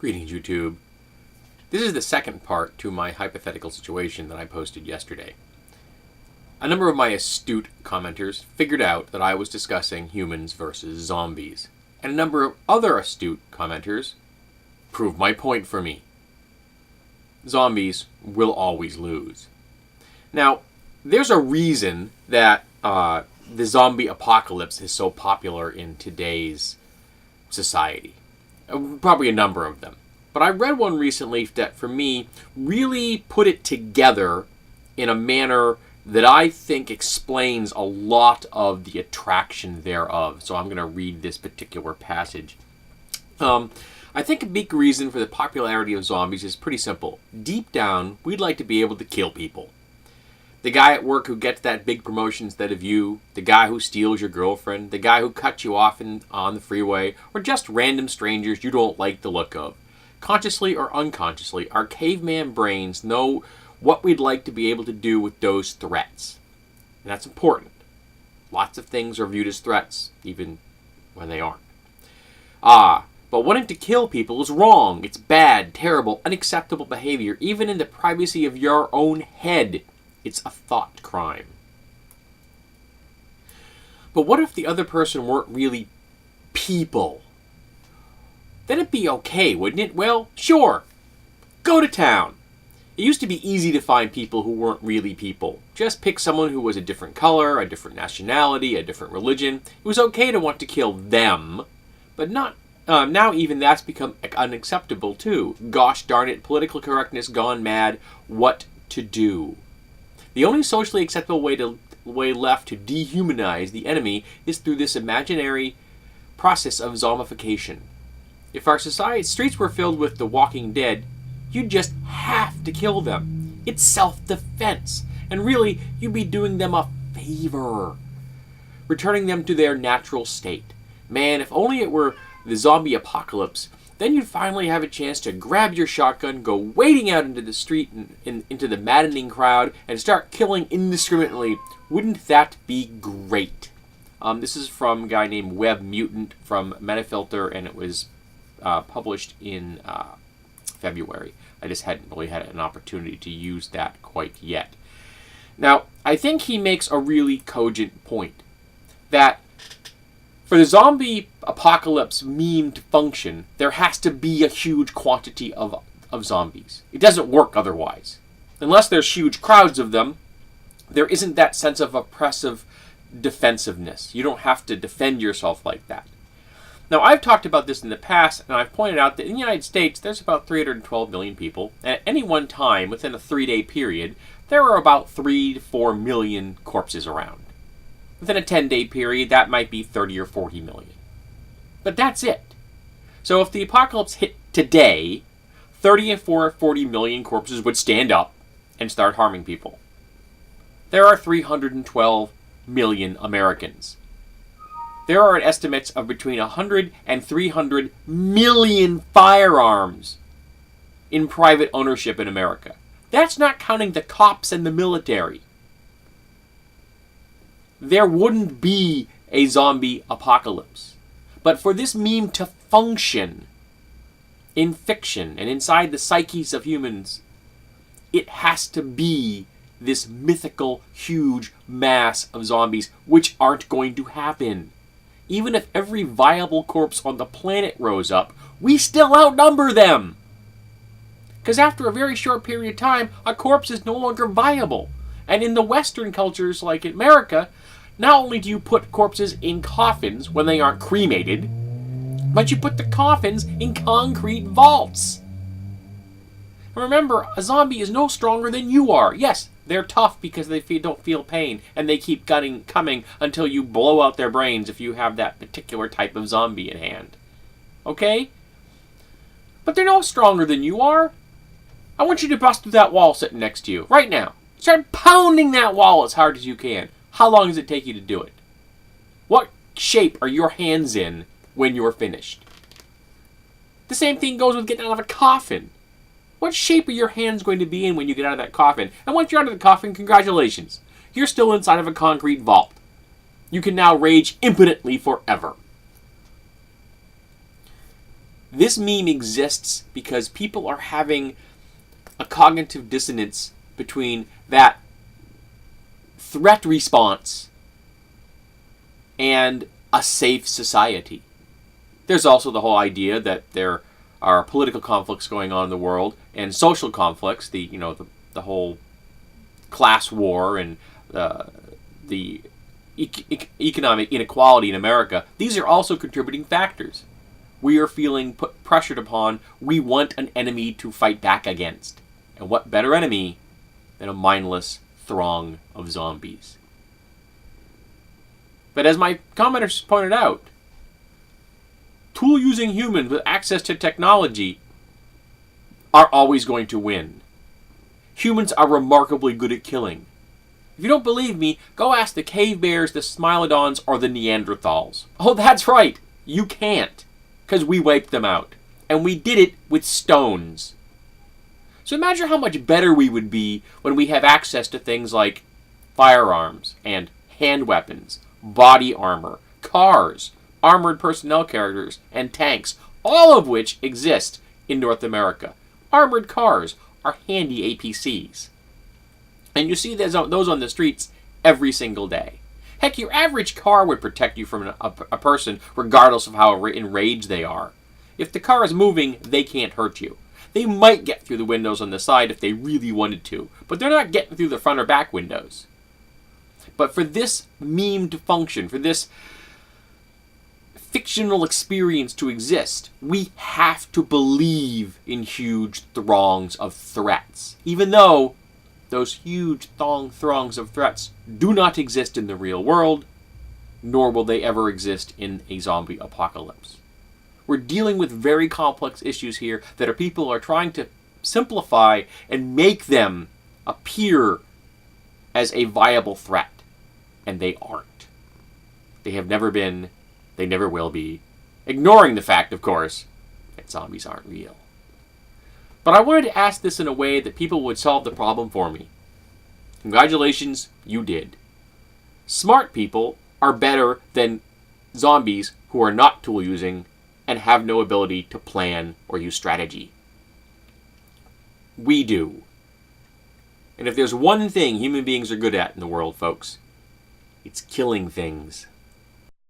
Greetings, YouTube. This is the second part to my hypothetical situation that I posted yesterday. A number of my astute commenters figured out that I was discussing humans versus zombies, and a number of other astute commenters proved my point for me. Zombies will always lose. Now, there's a reason that the zombie apocalypse is so popular in today's society. Probably a number of them. But I read one recently that, for me, really put it together in a manner that I think explains a lot of the attraction thereof. So I'm going to read this particular passage. I think a big reason for the popularity of zombies is pretty simple. Deep down, we'd like to be able to kill people. The guy at work who gets that big promotion instead of you, the guy who steals your girlfriend, the guy who cuts you off on the freeway, or just random strangers you don't like the look of. Consciously or unconsciously, our caveman brains know what we'd like to be able to do with those threats. And that's important. Lots of things are viewed as threats, even when they aren't. But wanting to kill people is wrong. It's bad, terrible, unacceptable behavior, even in the privacy of your own head. It's a thought crime. But what if the other person weren't really people? Then it'd be okay, wouldn't it? Well, sure. Go to town. It used to be easy to find people who weren't really people. Just pick someone who was a different color, a different nationality, a different religion. It was okay to want to kill them, but not now. Even that's become unacceptable too. Gosh darn it, political correctness gone mad. What to do? The only socially acceptable way left to dehumanize the enemy is through this imaginary process of zombification. If our society's streets were filled with the Walking Dead, you'd just have to kill them. It's self-defense. And really, you'd be doing them a favor, returning them to their natural state. Man, if only it were the zombie apocalypse, then you'd finally have a chance to grab your shotgun, go wading out into the street and into the maddening crowd, and start killing indiscriminately. Wouldn't that be great? This is from a guy named Web Mutant from Metafilter, and it was published in February. I just hadn't really had an opportunity to use that quite yet. Now, I think he makes a really cogent point that for the zombie apocalypse meme to function, there has to be a huge quantity of zombies. It doesn't work otherwise. Unless there's huge crowds of them, there isn't that sense of oppressive defensiveness. You don't have to defend yourself like that. Now, I've talked about this in the past, and I've pointed out that in the United States, there's about 312 million people, and at any one time, within a 3-day period, there are about 3 to 4 million corpses around. Within a 10-day period, that might be 30 or 40 million. But that's it. So if the apocalypse hit today, 30 and 40 million corpses would stand up and start harming people. There are 312 million Americans. There are estimates of between 100 and 300 million firearms in private ownership in America. That's not counting the cops and the military. There wouldn't be a zombie apocalypse. But for this meme to function in fiction and inside the psyches of humans, it has to be this mythical, huge mass of zombies, which aren't going to happen. Even if every viable corpse on the planet rose up, we still outnumber them. Because after a very short period of time, a corpse is no longer viable. And in the Western cultures like America, not only do you put corpses in coffins when they aren't cremated, but you put the coffins in concrete vaults. And remember, a zombie is no stronger than you are. Yes, they're tough because they don't feel pain, and they keep coming until you blow out their brains if you have that particular type of zombie in hand. Okay? But they're no stronger than you are. I want you to bust through that wall sitting next to you, right now. Start pounding that wall as hard as you can. How long does it take you to do it? What shape are your hands in when you're finished? The same thing goes with getting out of a coffin. What shape are your hands going to be in when you get out of that coffin? And once you're out of the coffin, congratulations. You're still inside of a concrete vault. You can now rage impotently forever. This meme exists because people are having a cognitive dissonance between that threat response and a safe society. There's also the whole idea that there are political conflicts going on in the world and social conflicts, the whole class war and the economic inequality in America. These are also contributing factors. We are feeling pressured upon. We want an enemy to fight back against. And what better enemy than a mindless throng of zombies? But as my commenters pointed out, tool-using humans with access to technology are always going to win. Humans are remarkably good at killing. If you don't believe me, go ask the cave bears, the smilodons, or the Neanderthals. Oh, that's right. You can't. Because we wiped them out. And we did it with stones. So imagine how much better we would be when we have access to things like firearms and hand weapons, body armor, cars, armored personnel characters, and tanks, all of which exist in North America. Armored cars are handy APCs. And you see those on the streets every single day. Heck, your average car would protect you from a person regardless of how enraged they are. If the car is moving, they can't hurt you. They might get through the windows on the side if they really wanted to, but they're not getting through the front or back windows. But for this meme to function, for this fictional experience to exist, we have to believe in huge throngs of threats, even though those huge throngs of threats do not exist in the real world, nor will they ever exist in a zombie apocalypse. We're dealing with very complex issues here that people are trying to simplify and make them appear as a viable threat, and they aren't. They have never been. They never will be, ignoring the fact, of course, that zombies aren't real. But I wanted to ask this in a way that people would solve the problem for me. Congratulations, you did. Smart people are better than zombies who are not tool-using and have no ability to plan or use strategy. We do. And if there's one thing human beings are good at in the world, folks, it's killing things.